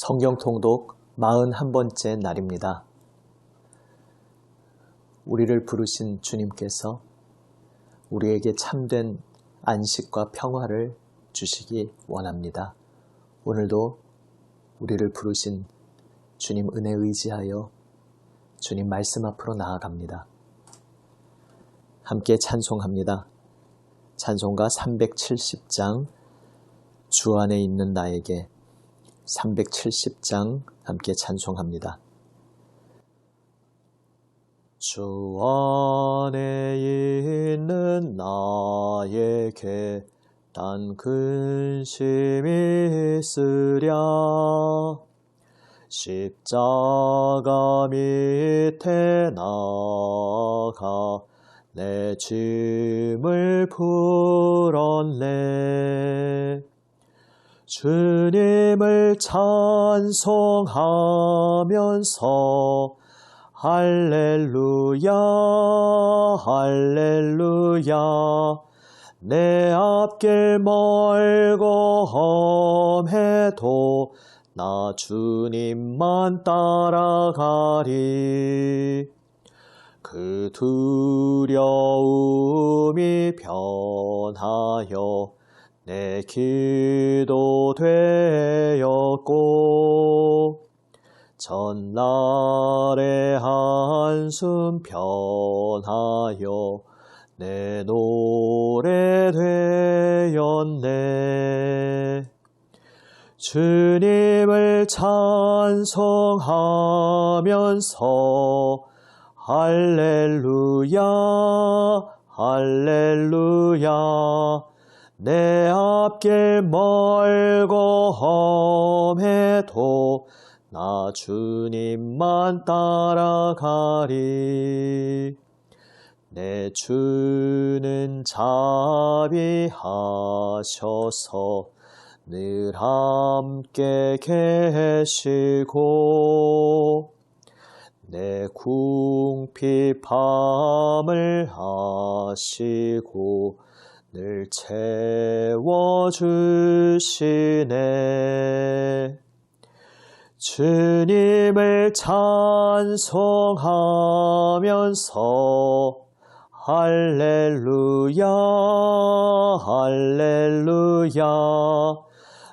성경 통독 41번째 날입니다. 우리를 부르신 주님께서 우리에게 참된 안식과 평화를 주시기 원합니다. 오늘도 우리를 부르신 주님 은혜에 의지하여 주님 말씀 앞으로 나아갑니다. 함께 찬송합니다. 찬송가 370장 주 안에 있는 나에게 370장 함께 찬송합니다. 주 안에 있는 나에게 단 근심이 있으랴 십자가 밑에 나가 내 짐을 풀었네. 주님을 찬송하면서 할렐루야 할렐루야 내 앞길 멀고 험해도 나 주님만 따라가리. 그 두려움이 변하여 내 기도 되었고 전날의 한숨 변하여 내 노래 되었네. 주님을 찬송하면서 할렐루야 할렐루야 내 앞길 멀고 험해도 나 주님만 따라가리. 내 주는 자비하셔서 늘 함께 계시고 내 궁핍함을 아시고 늘 채워주시네. 주님을 찬송하면서 할렐루야 할렐루야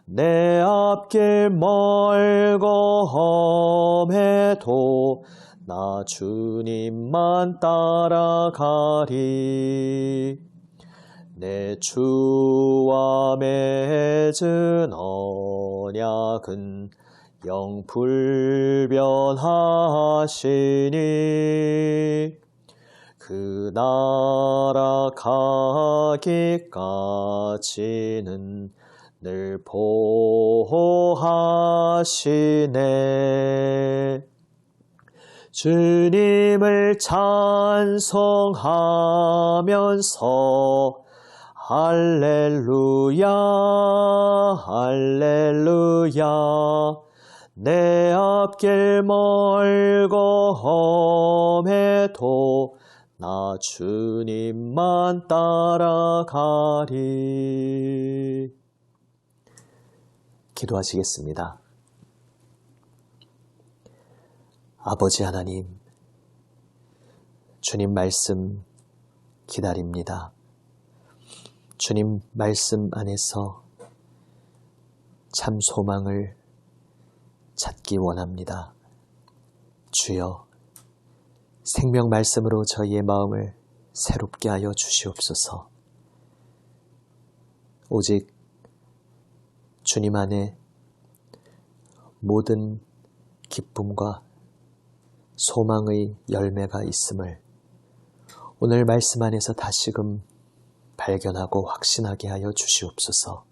내 앞길 멀고 험해도 나 주님만 따라가리. 내 주와 맺은 언약은 영불변하시니 그 나라 가기까지는 늘 보호하시네. 주님을 찬송하면서 할렐루야 할렐루야 내 앞길 멀고 험해도 나 주님만 따라가리. 기도하시겠습니다. 아버지 하나님, 주님 말씀 기다립니다. 주님 말씀 안에서 참 소망을 찾기 원합니다. 주여, 생명 말씀으로 저희의 마음을 새롭게 하여 주시옵소서. 오직 주님 안에 모든 기쁨과 소망의 열매가 있음을 오늘 말씀 안에서 다시금 발견하고 확신하게 하여 주시옵소서.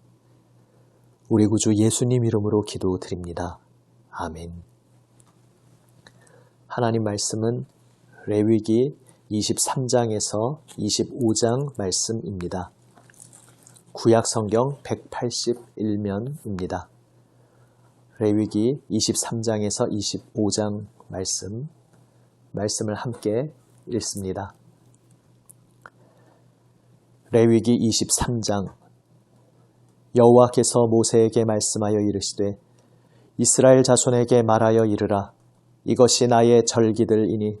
우리 구주 예수님 이름으로 기도드립니다. 아멘. 하나님 말씀은 레위기 23장에서 25장 말씀입니다. 구약 성경 181면입니다. 레위기 23장에서 25장 말씀을 함께 읽습니다. 레위기 23장 여호와께서 모세에게 말씀하여 이르시되 이스라엘 자손에게 말하여 이르라. 이것이 나의 절기들이니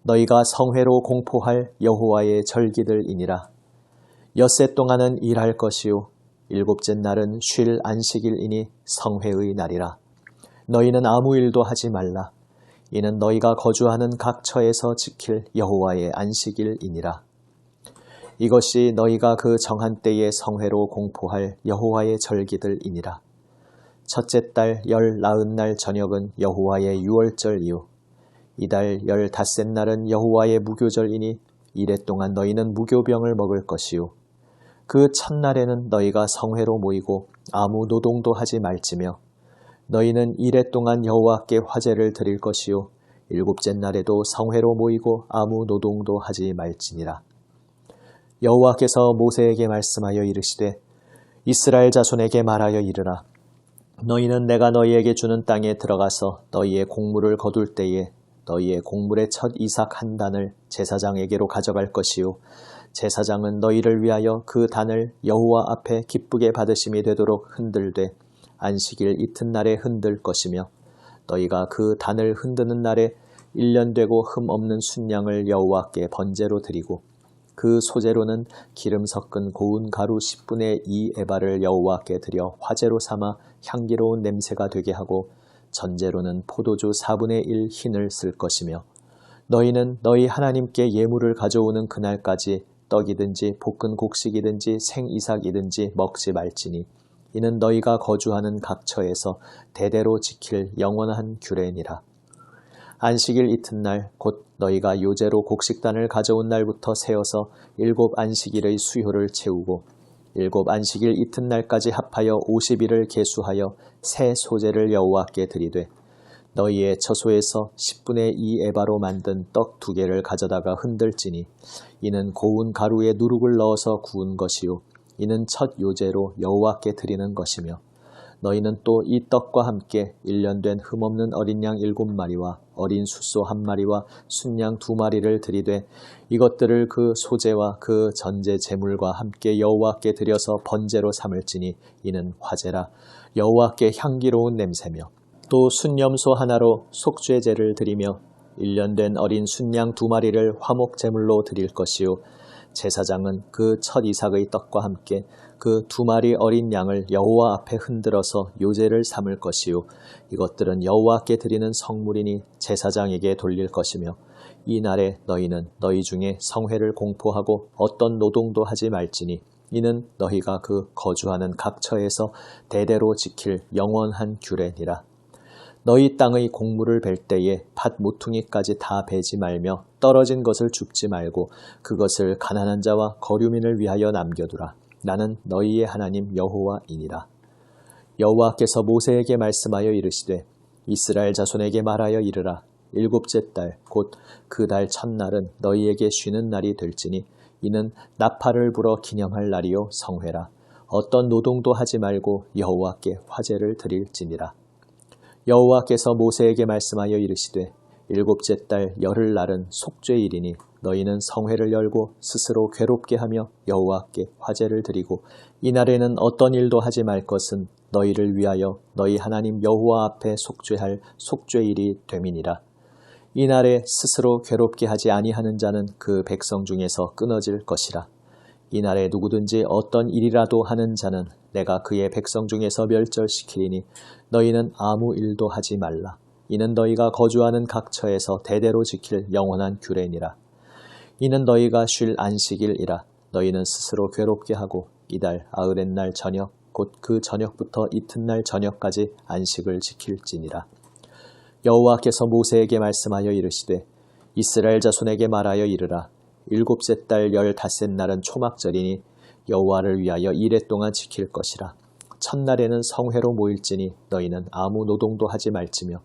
너희가 성회로 공포할 여호와의 절기들이니라. 엿새 동안은 일할 것이요 일곱째 날은 쉴 안식일이니 성회의 날이라. 너희는 아무 일도 하지 말라. 이는 너희가 거주하는 각 처에서 지킬 여호와의 안식일이니라. 이것이 너희가 그 정한 때에 성회로 공포할 여호와의 절기들이니라. 첫째 달 19날 저녁은 여호와의 유월절이요 이달 15날은 여호와의 무교절이니 이래 동안 너희는 무교병을 먹을 것이요 그 첫날에는 너희가 성회로 모이고 아무 노동도 하지 말지며 너희는 이래 동안 여호와께 화제를 드릴 것이요 일곱째 날에도 성회로 모이고 아무 노동도 하지 말지니라. 여호와께서 모세에게 말씀하여 이르시되 이스라엘 자손에게 말하여 이르라. 너희는 내가 너희에게 주는 땅에 들어가서 너희의 곡물을 거둘 때에 너희의 곡물의 첫 이삭 한 단을 제사장에게로 가져갈 것이요 제사장은 너희를 위하여 그 단을 여호와 앞에 기쁘게 받으심이 되도록 흔들되 안식일 이튿날에 흔들 것이며 너희가 그 단을 흔드는 날에 1년 되고 흠 없는 순양을 여호와께 번제로 드리고 그 소재로는 기름 섞은 고운 가루 10분의 2 에바를 여호와께 드려 화제로 삼아 향기로운 냄새가 되게 하고 전제로는 포도주 4분의 1 흰을 쓸 것이며 너희는 너희 하나님께 예물을 가져오는 그날까지 떡이든지 볶은 곡식이든지 생이삭이든지 먹지 말지니 이는 너희가 거주하는 각 처에서 대대로 지킬 영원한 규례니라. 안식일 이튿날 곧 너희가 요제로 곡식단을 가져온 날부터 세어서 7 안식일의 수효를 채우고 7 안식일 이튿날까지 합하여 50일을 계수하여 새 소제를 여호와께 드리되 너희의 처소에서 10분의 2 에바로 만든 떡 2개를 가져다가 흔들지니 이는 고운 가루에 누룩을 넣어서 구운 것이요 이는 첫 요제로 여호와께 드리는 것이며 너희는 또 이 떡과 함께 1년 된 흠없는 어린 양 7마리와 어린 숫소 1마리와 순양 2마리를 드리되 이것들을 그 소제와 그 전제 제물과 함께 여호와께 드려서 번제로 삼을지니 이는 화제라 여호와께 향기로운 냄새며 또 순염소 하나로 속죄제를 드리며 1년 된 어린 순양 2마리를 화목 제물로 드릴 것이요 제사장은 그 첫 이삭의 떡과 함께 그 2마리 어린 양을 여호와 앞에 흔들어서 요제를 삼을 것이요 이것들은 여호와께 드리는 성물이니 제사장에게 돌릴 것이며 이 날에 너희는 너희 중에 성회를 공포하고 어떤 노동도 하지 말지니 이는 너희가 그 거주하는 각 처에서 대대로 지킬 영원한 규례니라. 너희 땅의 곡물을 벨 때에 밭 모퉁이까지 다 베지 말며 떨어진 것을 줍지 말고 그것을 가난한 자와 거류민을 위하여 남겨두라. 나는 너희의 하나님 여호와이니라. 여호와께서 모세에게 말씀하여 이르시되 이스라엘 자손에게 말하여 이르라. 7째 달 곧 그 달 첫날은 너희에게 쉬는 날이 될지니 이는 나팔을 불어 기념할 날이요 성회라. 어떤 노동도 하지 말고 여호와께 화제를 드릴지니라. 여호와께서 모세에게 말씀하여 이르시되 7째 달 열흘날은 속죄일이니 너희는 성회를 열고 스스로 괴롭게 하며 여호와께 화제를 드리고 이날에는 어떤 일도 하지 말 것은 너희를 위하여 너희 하나님 여호와 앞에 속죄할 속죄일이 됨이니라. 이날에 스스로 괴롭게 하지 아니하는 자는 그 백성 중에서 끊어질 것이라. 이날에 누구든지 어떤 일이라도 하는 자는 내가 그의 백성 중에서 멸절시키리니 너희는 아무 일도 하지 말라. 이는 너희가 거주하는 각 처에서 대대로 지킬 영원한 규례니라. 이는 너희가 쉴 안식일이라. 너희는 스스로 괴롭게 하고 이달 아흐렛날 저녁 곧 그 저녁부터 이튿날 저녁까지 안식을 지킬지니라. 여호와께서 모세에게 말씀하여 이르시되 이스라엘 자손에게 말하여 이르라. 7째 달 15날은 초막절이니 여호와를 위하여 이래 동안 지킬 것이라. 첫날에는 성회로 모일지니 너희는 아무 노동도 하지 말지며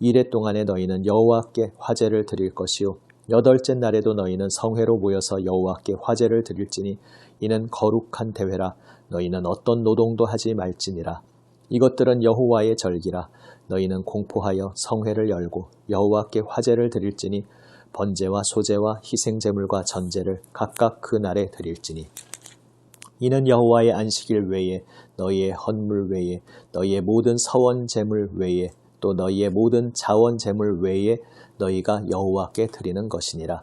이래 동안에 너희는 여호와께 화제를 드릴 것이요 8째 날에도 너희는 성회로 모여서 여호와께 화제를 드릴지니 이는 거룩한 대회라. 너희는 어떤 노동도 하지 말지니라. 이것들은 여호와의 절기라. 너희는 공포하여 성회를 열고 여호와께 화제를 드릴지니 번제와 소제와 희생제물과 전제를 각각 그 날에 드릴지니 이는 여호와의 안식일 외에 너희의 헌물 외에 너희의 모든 서원 제물 외에 또 너희의 모든 자원 제물 외에 너희가 여호와께 드리는 것이니라.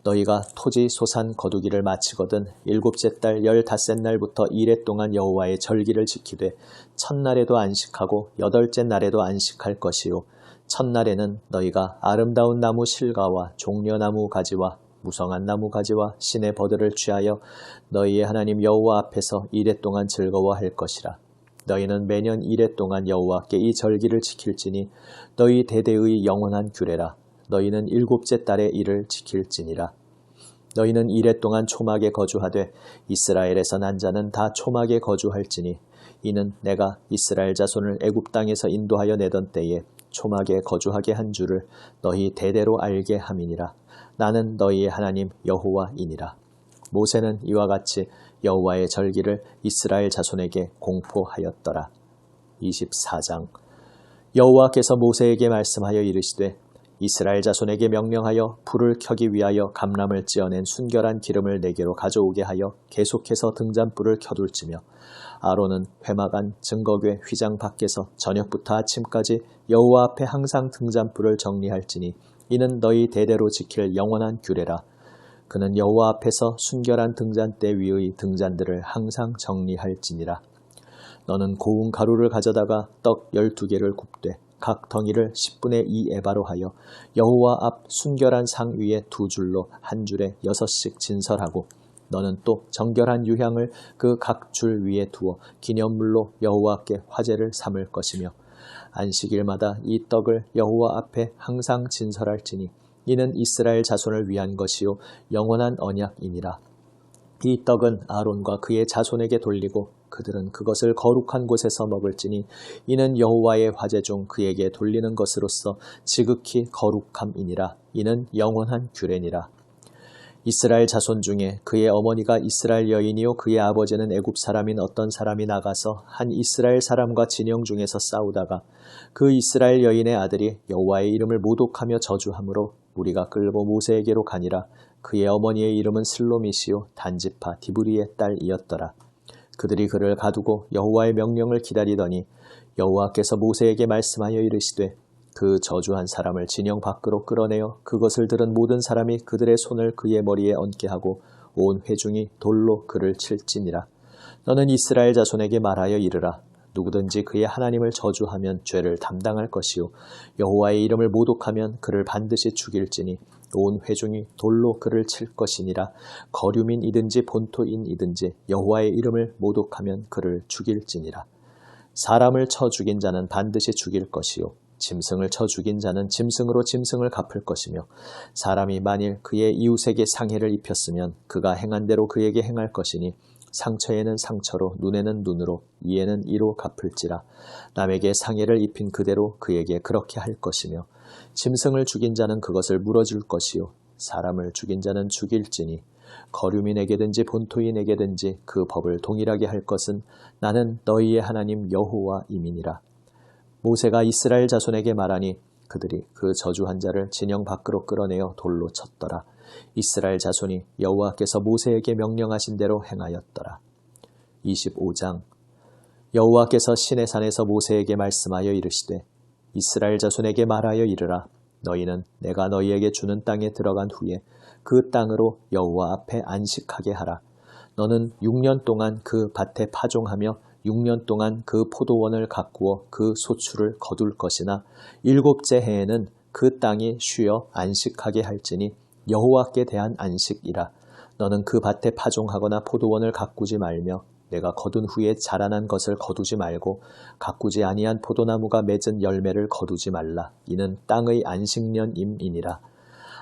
너희가 토지 소산 거두기를 마치거든 일곱째 달 15날부터 이레 동안 여호와의 절기를 지키되 첫날에도 안식하고 여덟째 날에도 안식할 것이요 첫날에는 너희가 아름다운 나무 실과와 종려나무 가지와 무성한 나무 가지와 신의 버들을 취하여 너희의 하나님 여호와 앞에서 이레 동안 즐거워할 것이라. 너희는 매년 이레 동안 여호와께 이 절기를 지킬지니 너희 대대의 영원한 규례라. 너희는 일곱째 달에 이를 지킬지니라. 너희는 이레 동안 초막에 거주하되 이스라엘에서 난 자는 다 초막에 거주할지니 이는 내가 이스라엘 자손을 애굽 땅에서 인도하여 내던 때에 초막에 거주하게 한 줄을 너희 대대로 알게 함이니라. 나는 너희의 하나님 여호와이니라. 모세는 이와 같이 여호와의 절기를 이스라엘 자손에게 공포하였더라. 24장. 여호와께서 모세에게 말씀하여 이르시되 이스라엘 자손에게 명령하여 불을 켜기 위하여 감람을 찌어낸 순결한 기름을 내게로 가져오게 하여 계속해서 등잔불을 켜둘지며 아론은 회막안 증거궤 휘장 밖에서 저녁부터 아침까지 여호와 앞에 항상 등잔불을 정리할지니 이는 너희 대대로 지킬 영원한 규례라. 그는 여호와 앞에서 순결한 등잔대 위의 등잔들을 항상 정리할지니라. 너는 고운 가루를 가져다가 떡 12개를 굽되 각 덩이를 10분의 2 에바로 하여 여호와 앞 순결한 상 위에 2줄로 한 줄에 6씩 진설하고 너는 또 정결한 유향을 그 각 줄 위에 두어 기념물로 여호와께 화제를 삼을 것이며 안식일마다 이 떡을 여호와 앞에 항상 진설할지니 이는 이스라엘 자손을 위한 것이요 영원한 언약이니라. 이 떡은 아론과 그의 자손에게 돌리고 그들은 그것을 거룩한 곳에서 먹을지니 이는 여호와의 화제 중 그에게 돌리는 것으로서 지극히 거룩함이니라. 이는 영원한 규례니라. 이스라엘 자손 중에 그의 어머니가 이스라엘 여인이요 그의 아버지는 애굽 사람인 어떤 사람이 나가서 한 이스라엘 사람과 진영 중에서 싸우다가 그 이스라엘 여인의 아들이 여호와의 이름을 모독하며 저주하므로 우리가 끌고 모세에게로 가니라. 그의 어머니의 이름은 슬로미시요 단지파 디브리의 딸이었더라. 그들이 그를 가두고 여호와의 명령을 기다리더니 여호와께서 모세에게 말씀하여 이르시되 그 저주한 사람을 진영 밖으로 끌어내어 그것을 들은 모든 사람이 그들의 손을 그의 머리에 얹게 하고 온 회중이 돌로 그를 칠지니라. 너는 이스라엘 자손에게 말하여 이르라. 누구든지 그의 하나님을 저주하면 죄를 담당할 것이요 여호와의 이름을 모독하면 그를 반드시 죽일지니 온 회중이 돌로 그를 칠 것이니라. 거류민이든지 본토인이든지 여호와의 이름을 모독하면 그를 죽일지니라. 사람을 쳐 죽인 자는 반드시 죽일 것이요 짐승을 쳐 죽인 자는 짐승으로 짐승을 갚을 것이며 사람이 만일 그의 이웃에게 상해를 입혔으면 그가 행한 대로 그에게 행할 것이니 상처에는 상처로 눈에는 눈으로 이에는 이로 갚을지라. 남에게 상해를 입힌 그대로 그에게 그렇게 할 것이며 짐승을 죽인 자는 그것을 물어줄 것이요 사람을 죽인 자는 죽일지니 거류민에게든지 본토인에게든지 그 법을 동일하게 할 것은 나는 너희의 하나님 여호와임이니라. 모세가 이스라엘 자손에게 말하니 그들이 그 저주한 자를 진영 밖으로 끌어내어 돌로 쳤더라. 이스라엘 자손이 여호와께서 모세에게 명령하신 대로 행하였더라. 25장. 여호와께서 시내산에서 모세에게 말씀하여 이르시되 이스라엘 자손에게 말하여 이르라. 너희는 내가 너희에게 주는 땅에 들어간 후에 그 땅으로 여호와 앞에 안식하게 하라. 너는 6년 동안 그 밭에 파종하며 6년 동안 그 포도원을 가꾸어 그 소출을 거둘 것이나 7째 해에는 그 땅이 쉬어 안식하게 할지니 여호와께 대한 안식이라. 너는 그 밭에 파종하거나 포도원을 가꾸지 말며 내가 거둔 후에 자라난 것을 거두지 말고 가꾸지 아니한 포도나무가 맺은 열매를 거두지 말라. 이는 땅의 안식년임이니라.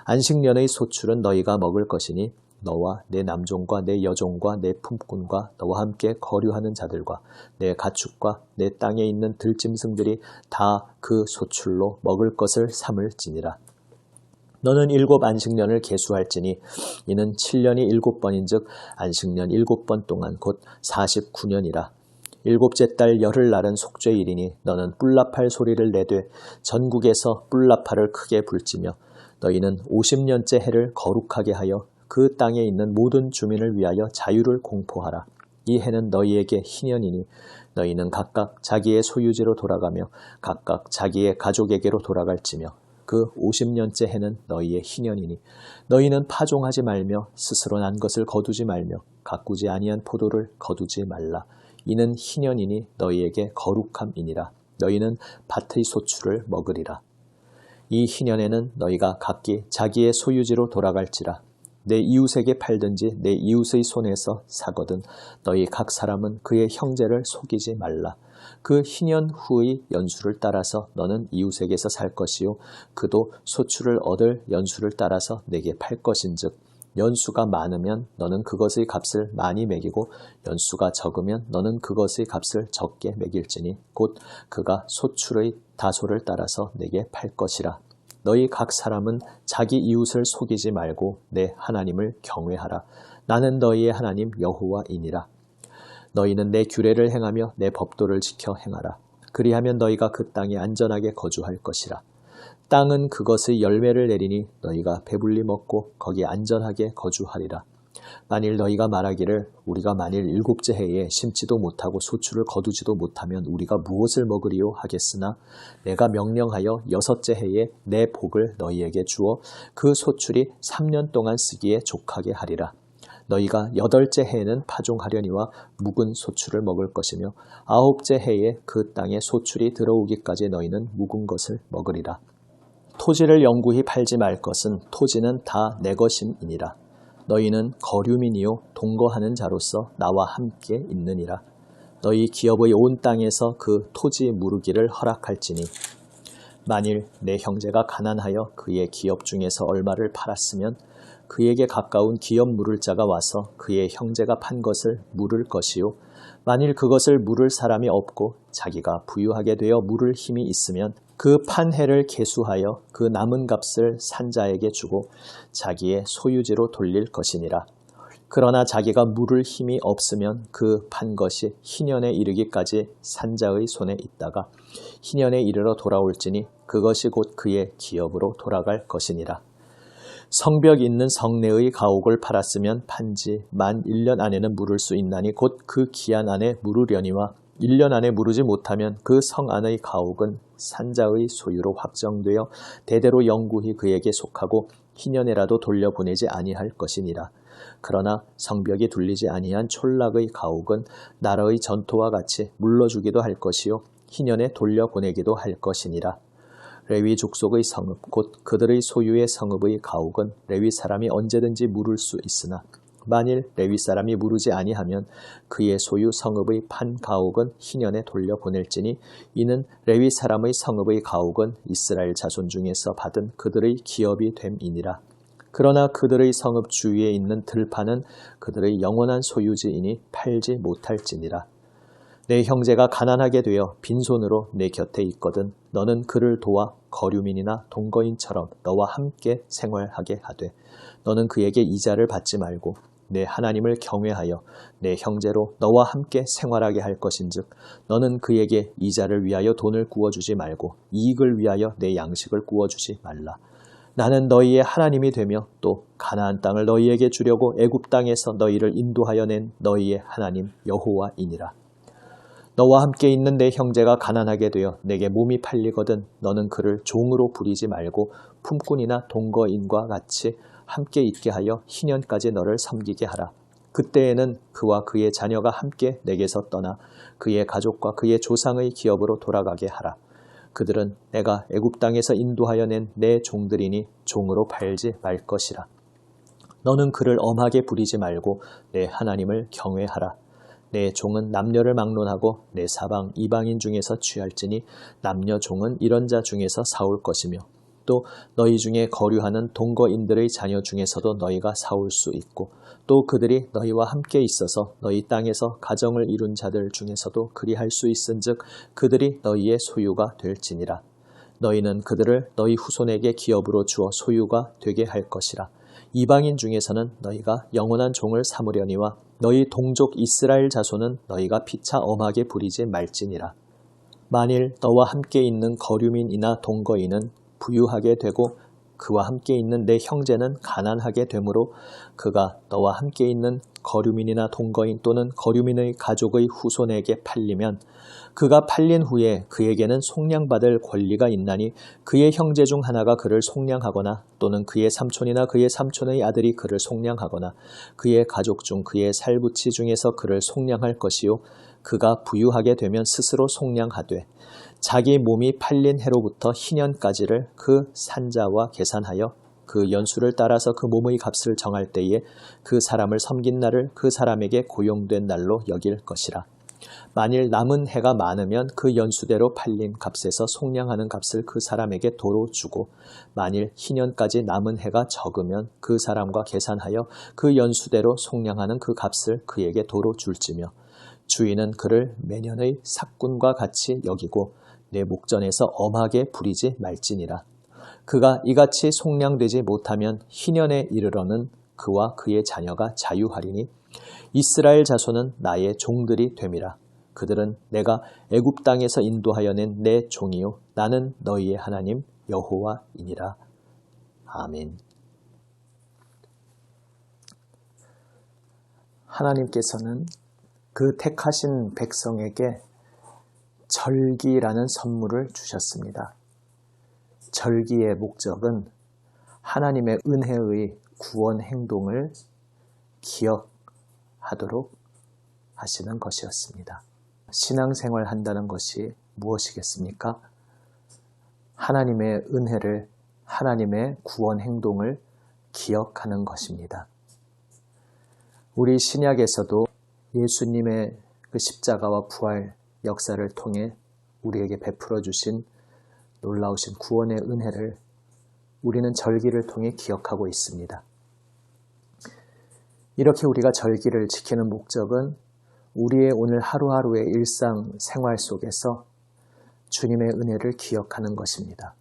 안식년의 소출은 너희가 먹을 것이니 너와 내 남종과 내 여종과 내 품꾼과 너와 함께 거류하는 자들과 내 가축과 내 땅에 있는 들짐승들이 다 그 소출로 먹을 것을 삼을지니라. 너는 7 안식년을 계수할지니 이는 7년이 7번인즉 안식년 7번 동안 곧 49년이라. 7째 달 열흘날은 속죄일이니 너는 뿔나팔 소리를 내되 전국에서 뿔나팔을 크게 불지며 너희는 50년째 해를 거룩하게 하여 그 땅에 있는 모든 주민을 위하여 자유를 공포하라. 이 해는 너희에게 희년이니 너희는 각각 자기의 소유지로 돌아가며 각각 자기의 가족에게로 돌아갈지며 그 50년째 해는 너희의 희년이니 너희는 파종하지 말며 스스로 난 것을 거두지 말며 가꾸지 아니한 포도를 거두지 말라. 이는 희년이니 너희에게 거룩함이니라. 너희는 밭의 소출을 먹으리라. 이 희년에는 너희가 각기 자기의 소유지로 돌아갈지라. 내 이웃에게 팔든지 내 이웃의 손에서 사거든 너희 각 사람은 그의 형제를 속이지 말라. 그 희년 후의 연수를 따라서 너는 이웃에게서 살 것이요 그도 소출을 얻을 연수를 따라서 내게 팔 것인즉 연수가 많으면 너는 그것의 값을 많이 매기고 연수가 적으면 너는 그것의 값을 적게 매길지니 곧 그가 소출의 다소를 따라서 내게 팔 것이라. 너희 각 사람은 자기 이웃을 속이지 말고 내 하나님을 경외하라. 나는 너희의 하나님 여호와이니라. 너희는 내 규례를 행하며 내 법도를 지켜 행하라. 그리하면 너희가 그 땅에 안전하게 거주할 것이라. 땅은 그것의 열매를 내리니 너희가 배불리 먹고 거기 안전하게 거주하리라. 만일 너희가 말하기를 우리가 만일 7째 해에 심지도 못하고 소출을 거두지도 못하면 우리가 무엇을 먹으리요 하겠으나 내가 명령하여 6째 해에 내 복을 너희에게 주어 그 소출이 3년 동안 쓰기에 족하게 하리라. 너희가 8째 해에는 파종하려니와 묵은 소출을 먹을 것이며 9째 해에 그 땅에 소출이 들어오기까지 너희는 묵은 것을 먹으리라. 토지를 영구히 팔지 말 것은 토지는 다 내 것임이니라. 너희는 거류민이요 동거하는 자로서 나와 함께 있느니라. 너희 기업의 온 땅에서 그 토지 무르기를 허락할지니 만일 내 형제가 가난하여 그의 기업 중에서 얼마를 팔았으면 그에게 가까운 기업 물을 자가 와서 그의 형제가 판 것을 물을 것이요 만일 그것을 물을 사람이 없고 자기가 부유하게 되어 물을 힘이 있으면 그 판 해를 계수하여 그 남은 값을 산자에게 주고 자기의 소유지로 돌릴 것이니라. 그러나 자기가 물을 힘이 없으면 그 판 것이 희년에 이르기까지 산자의 손에 있다가 희년에 이르러 돌아올지니 그것이 곧 그의 기업으로 돌아갈 것이니라. 성벽 있는 성내의 가옥을 팔았으면 판지 만 1년 안에는 물을 수 있나니 곧 그 기한 안에 물으려니와 1년 안에 물으지 못하면 그 성 안의 가옥은 산자의 소유로 확정되어 대대로 영구히 그에게 속하고 희년에라도 돌려보내지 아니할 것이니라. 그러나 성벽이 둘리지 아니한 촌락의 가옥은 나라의 전토와 같이 물러주기도 할 것이요 희년에 돌려보내기도 할 것이니라. 레위 족속의 성읍 곧 그들의 소유의 성읍의 가옥은 레위 사람이 언제든지 물을 수 있으나 만일 레위 사람이 물으지 아니하면 그의 소유 성읍의 판 가옥은 희년에 돌려보낼지니 이는 레위 사람의 성읍의 가옥은 이스라엘 자손 중에서 받은 그들의 기업이 됨이니라. 그러나 그들의 성읍 주위에 있는 들판은 그들의 영원한 소유지이니 팔지 못할지니라. 내 형제가 가난하게 되어 빈손으로 내 곁에 있거든 너는 그를 도와 거류민이나 동거인처럼 너와 함께 생활하게 하되 너는 그에게 이자를 받지 말고 내 하나님을 경외하여 내 형제로 너와 함께 생활하게 할 것인즉 너는 그에게 이자를 위하여 돈을 구워주지 말고 이익을 위하여 내 양식을 구워주지 말라. 나는 너희의 하나님이 되며 또 가나안 땅을 너희에게 주려고 애굽 땅에서 너희를 인도하여 낸 너희의 하나님 여호와이니라. 너와 함께 있는 내 형제가 가난하게 되어 내게 몸이 팔리거든 너는 그를 종으로 부리지 말고 품꾼이나 동거인과 같이 함께 있게 하여 희년까지 너를 섬기게 하라. 그때에는 그와 그의 자녀가 함께 내게서 떠나 그의 가족과 그의 조상의 기업으로 돌아가게 하라. 그들은 내가 애굽 땅에서 인도하여 낸 내 종들이니 종으로 팔지 말 것이라. 너는 그를 엄하게 부리지 말고 내 하나님을 경외하라. 내 종은 남녀를 막론하고 내 사방 이방인 중에서 취할지니 남녀 종은 이런 자 중에서 사올 것이며 또 너희 중에 거류하는 동거인들의 자녀 중에서도 너희가 사올 수 있고 또 그들이 너희와 함께 있어서 너희 땅에서 가정을 이룬 자들 중에서도 그리할 수 있은즉 그들이 너희의 소유가 될지니라. 너희는 그들을 너희 후손에게 기업으로 주어 소유가 되게 할 것이라. 이방인 중에서는 너희가 영원한 종을 삼으려니와 너희 동족 이스라엘 자손은 너희가 피차 엄하게 부리지 말지니라. 만일 너와 함께 있는 거류민이나 동거인은 부유하게 되고 그와 함께 있는 내 형제는 가난하게 되므로 그가 너와 함께 있는 거류민이나 동거인 또는 거류민의 가족의 후손에게 팔리면 그가 팔린 후에 그에게는 속량받을 권리가 있나니 그의 형제 중 하나가 그를 속량하거나 또는 그의 삼촌이나 그의 삼촌의 아들이 그를 속량하거나 그의 가족 중 그의 살부치 중에서 그를 속량할 것이요 그가 부유하게 되면 스스로 속량하되 자기 몸이 팔린 해로부터 희년까지를 그 산자와 계산하여 그 연수를 따라서 그 몸의 값을 정할 때에 그 사람을 섬긴 날을 그 사람에게 고용된 날로 여길 것이라. 만일 남은 해가 많으면 그 연수대로 팔린 값에서 속량하는 값을 그 사람에게 도로 주고 만일 희년까지 남은 해가 적으면 그 사람과 계산하여 그 연수대로 속량하는 그 값을 그에게 도로 줄지며 주인은 그를 매년의 삭군과 같이 여기고 내 목전에서 엄하게 부리지 말지니라. 그가 이같이 속량되지 못하면 희년에 이르러는 그와 그의 자녀가 자유하리니 이스라엘 자손은 나의 종들이 됨이라. 그들은 내가 애굽 땅에서 인도하여 낸 내 종이요 나는 너희의 하나님 여호와이니라. 아멘. 하나님께서는 그 택하신 백성에게 절기라는 선물을 주셨습니다. 절기의 목적은 하나님의 은혜의 구원 행동을 기억하도록 하시는 것이었습니다. 신앙생활 한다는 것이 무엇이겠습니까? 하나님의 은혜를, 하나님의 구원 행동을 기억하는 것입니다. 우리 신약에서도 예수님의 그 십자가와 부활 역사를 통해 우리에게 베풀어 주신 놀라우신 구원의 은혜를 우리는 절기를 통해 기억하고 있습니다. 이렇게 우리가 절기를 지키는 목적은 우리의 오늘 하루하루의 일상 생활 속에서 주님의 은혜를 기억하는 것입니다.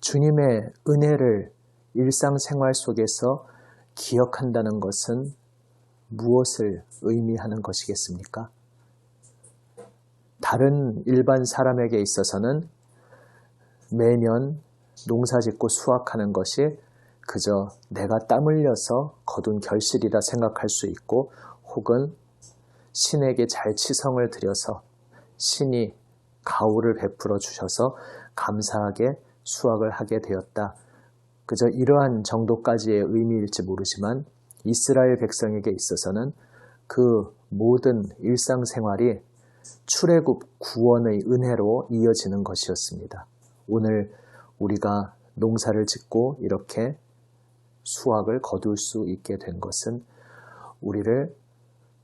주님의 은혜를 일상생활 속에서 기억한다는 것은 무엇을 의미하는 것이겠습니까? 다른 일반 사람에게 있어서는 매년 농사짓고 수확하는 것이 그저 내가 땀 흘려서 거둔 결실이라 생각할 수 있고 혹은 신에게 잘 치성을 드려서 신이 가호를 베풀어 주셔서 감사하게 수확을 하게 되었다. 그저 이러한 정도까지의 의미일지 모르지만 이스라엘 백성에게 있어서는 그 모든 일상생활이 출애굽 구원의 은혜로 이어지는 것이었습니다. 오늘 우리가 농사를 짓고 이렇게 수확을 거둘 수 있게 된 것은 우리를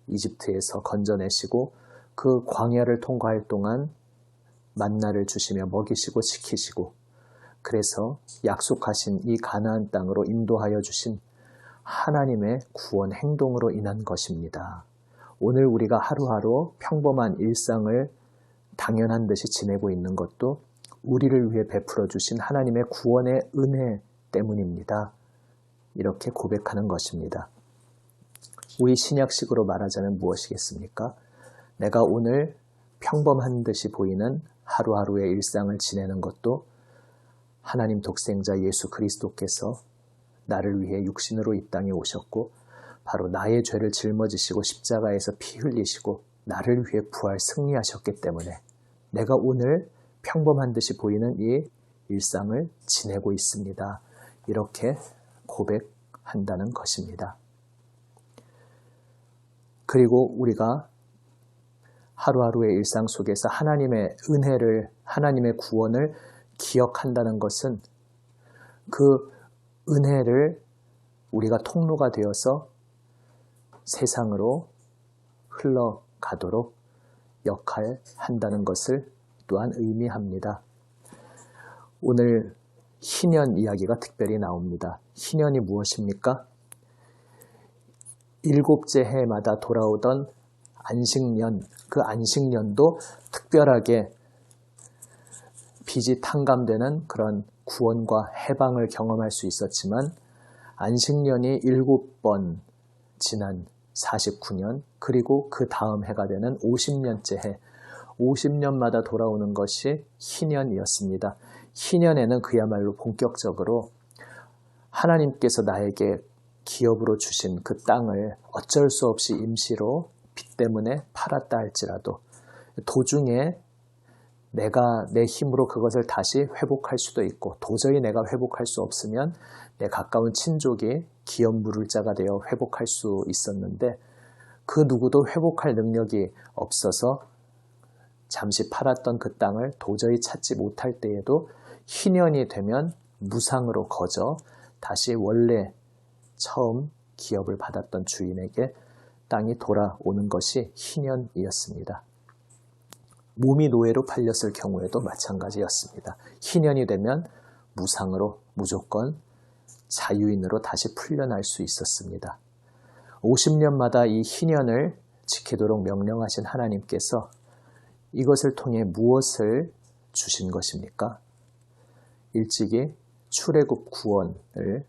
이집트에서 건져내시고 그 광야를 통과할 동안 만나를 주시며 먹이시고 지키시고 그래서 약속하신 이 가나안 땅으로 인도하여 주신 하나님의 구원 행동으로 인한 것입니다. 오늘 우리가 하루하루 평범한 일상을 당연한 듯이 지내고 있는 것도 우리를 위해 베풀어 주신 하나님의 구원의 은혜 때문입니다. 이렇게 고백하는 것입니다. 우리 신약식으로 말하자면 무엇이겠습니까? 내가 오늘 평범한 듯이 보이는 하루하루의 일상을 지내는 것도 하나님 독생자 예수 그리스도께서 나를 위해 육신으로 이 땅에 오셨고 바로 나의 죄를 짊어지시고 십자가에서 피 흘리시고 나를 위해 부활 승리하셨기 때문에 내가 오늘 평범한 듯이 보이는 이 일상을 지내고 있습니다. 이렇게 고백한다는 것입니다. 그리고 우리가 하루하루의 일상 속에서 하나님의 은혜를, 하나님의 구원을 기억한다는 것은 그 은혜를 우리가 통로가 되어서 세상으로 흘러가도록 역할한다는 것을 또한 의미합니다. 오늘 희년 이야기가 특별히 나옵니다. 희년이 무엇입니까? 7째 해마다 돌아오던 안식년, 그 안식년도 특별하게 빚이 탕감되는 그런 구원과 해방을 경험할 수 있었지만 안식년이 7번 지난 49년 그리고 그 다음 해가 되는 50년째 해 50년마다 돌아오는 것이 희년이었습니다. 희년에는 그야말로 본격적으로 하나님께서 나에게 기업으로 주신 그 땅을 어쩔 수 없이 임시로 빚 때문에 팔았다 할지라도 도중에 내가 내 힘으로 그것을 다시 회복할 수도 있고 도저히 내가 회복할 수 없으면 내 가까운 친족이 기업 물을 자가 되어 회복할 수 있었는데 그 누구도 회복할 능력이 없어서 잠시 팔았던 그 땅을 도저히 찾지 못할 때에도 희년이 되면 무상으로 거저 다시 원래 처음 기업을 받았던 주인에게 땅이 돌아오는 것이 희년이었습니다. 몸이 노예로 팔렸을 경우에도 마찬가지였습니다. 희년이 되면 무상으로 무조건 자유인으로 다시 풀려날 수 있었습니다. 50년마다 이 희년을 지키도록 명령하신 하나님께서 이것을 통해 무엇을 주신 것입니까? 일찍이 출애굽 구원을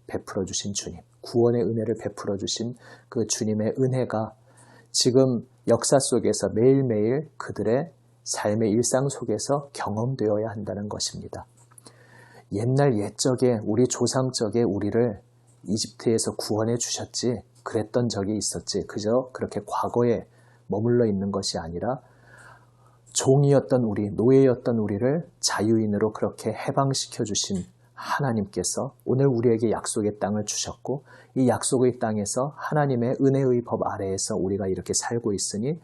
베풀어 주신 주님, 구원의 은혜를 베풀어 주신 그 주님의 은혜가 지금 역사 속에서 매일매일 그들의 삶의 일상 속에서 경험되어야 한다는 것입니다. 옛날 옛적에 우리 조상적에 우리를 이집트에서 구원해 주셨지 그랬던 적이 있었지 그저 그렇게 과거에 머물러 있는 것이 아니라 종이었던 우리, 노예였던 우리를 자유인으로 그렇게 해방시켜 주신 하나님께서 오늘 우리에게 약속의 땅을 주셨고 이 약속의 땅에서 하나님의 은혜의 법 아래에서 우리가 이렇게 살고 있으니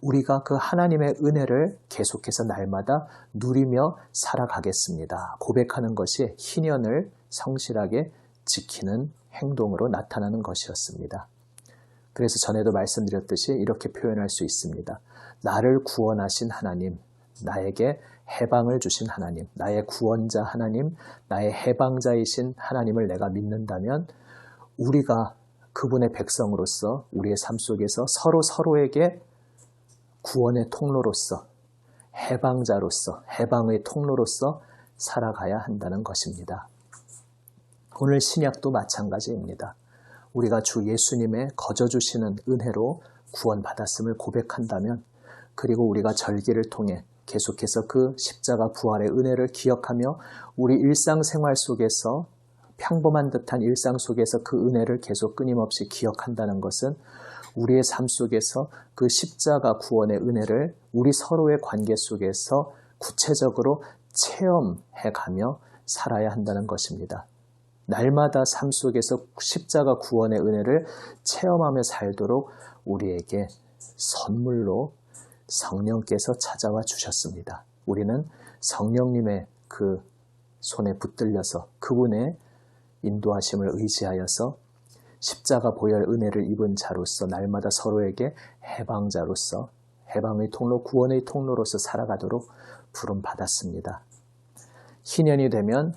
우리가 그 하나님의 은혜를 계속해서 날마다 누리며 살아가겠습니다. 고백하는 것이 희년을 성실하게 지키는 행동으로 나타나는 것이었습니다. 그래서 전에도 말씀드렸듯이 이렇게 표현할 수 있습니다. 나를 구원하신 하나님, 나에게 해방을 주신 하나님, 나의 구원자 하나님, 나의 해방자이신 하나님을 내가 믿는다면 우리가 그분의 백성으로서 우리의 삶 속에서 서로에게 구원의 통로로서 해방자로서 해방의 통로로서 살아가야 한다는 것입니다. 오늘 신약도 마찬가지입니다. 우리가 주 예수님의 거저 주시는 은혜로 구원받았음을 고백한다면 그리고 우리가 절기를 통해 계속해서 그 십자가 부활의 은혜를 기억하며 우리 일상생활 속에서 평범한 듯한 일상 속에서 그 은혜를 계속 끊임없이 기억한다는 것은 우리의 삶 속에서 그 십자가 구원의 은혜를 우리 서로의 관계 속에서 구체적으로 체험해가며 살아야 한다는 것입니다. 날마다 삶 속에서 십자가 구원의 은혜를 체험하며 살도록 우리에게 선물로 성령께서 찾아와 주셨습니다. 우리는 성령님의 그 손에 붙들려서 그분의 인도하심을 의지하여서 십자가 보혈 은혜를 입은 자로서 날마다 서로에게 해방자로서 해방의 통로, 구원의 통로로서 살아가도록 부름받았습니다. 희년이 되면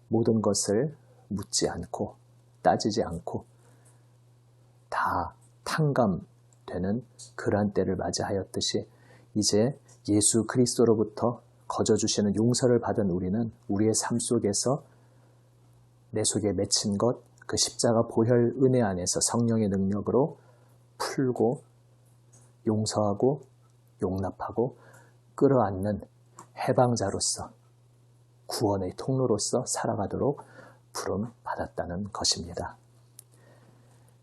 모든 것을 묻지 않고 따지지 않고 다 탕감되는 그러한 때를 맞이하였듯이 이제 예수 그리스도로부터 거저 주시는 용서를 받은 우리는 우리의 삶 속에서 내 속에 맺힌 것, 그 십자가 보혈 은혜 안에서 성령의 능력으로 풀고 용서하고 용납하고 끌어안는 해방자로서 구원의 통로로서 살아가도록 부름받았다는 것입니다.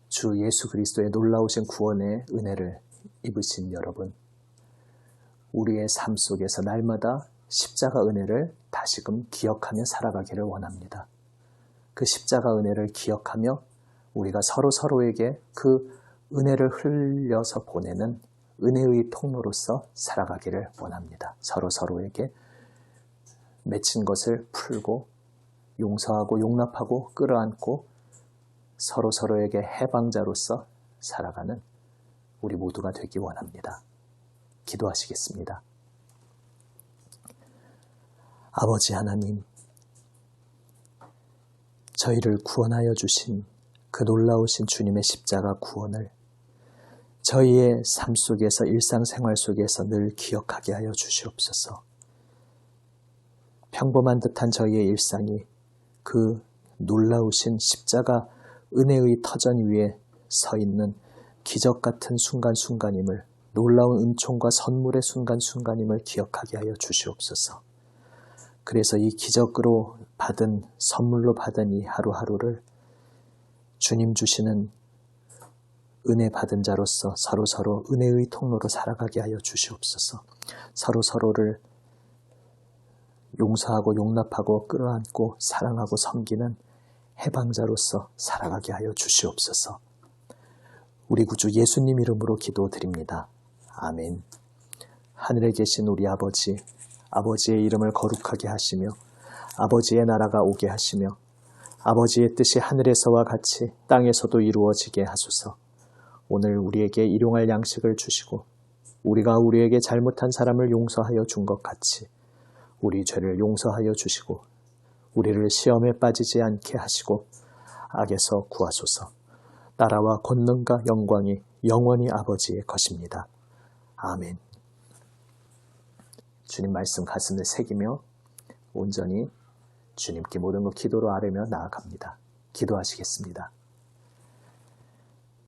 주 예수 그리스도의 놀라우신 구원의 은혜를 입으신 여러분, 우리의 삶 속에서 날마다 십자가 은혜를 다시금 기억하며 살아가기를 원합니다. 그 십자가 은혜를 기억하며 우리가 서로에게 그 은혜를 흘려서 보내는 은혜의 통로로서 살아가기를 원합니다. 서로에게 맺힌 것을 풀고 용서하고 용납하고 끌어안고 서로에게 해방자로서 살아가는 우리 모두가 되기 원합니다. 기도하시겠습니다. 아버지 하나님, 저희를 구원하여 주신 그 놀라우신 주님의 십자가 구원을 저희의 삶 속에서 일상생활 속에서 늘 기억하게 하여 주시옵소서. 평범한 듯한 저희의 일상이 그 놀라우신 십자가 은혜의 터전 위에 서 있는 기적 같은 순간순간임을, 놀라운 은총과 선물의 순간순간임을 기억하게 하여 주시옵소서. 그래서 이 기적으로 받은, 선물로 받은 이 하루하루를 주님 주시는 은혜 받은 자로서 서로서로 은혜의 통로로 살아가게 하여 주시옵소서. 서로서로를 용서하고 용납하고 끌어안고 사랑하고 섬기는 해방자로서 살아가게 하여 주시옵소서. 우리 구주 예수님 이름으로 기도드립니다. 아멘. 하늘에 계신 우리 아버지, 아버지의 이름을 거룩하게 하시며 아버지의 나라가 오게 하시며 아버지의 뜻이 하늘에서와 같이 땅에서도 이루어지게 하소서. 오늘 우리에게 일용할 양식을 주시고 우리가 우리에게 잘못한 사람을 용서하여 준 것 같이 우리 죄를 용서하여 주시고 우리를 시험에 빠지지 않게 하시고 악에서 구하소서. 나라와 권능과 영광이 영원히 아버지의 것입니다. 아멘. 주님 말씀 가슴에 새기며 온전히 주님께 모든 것 기도로 아뢰며 나아갑니다. 기도하시겠습니다.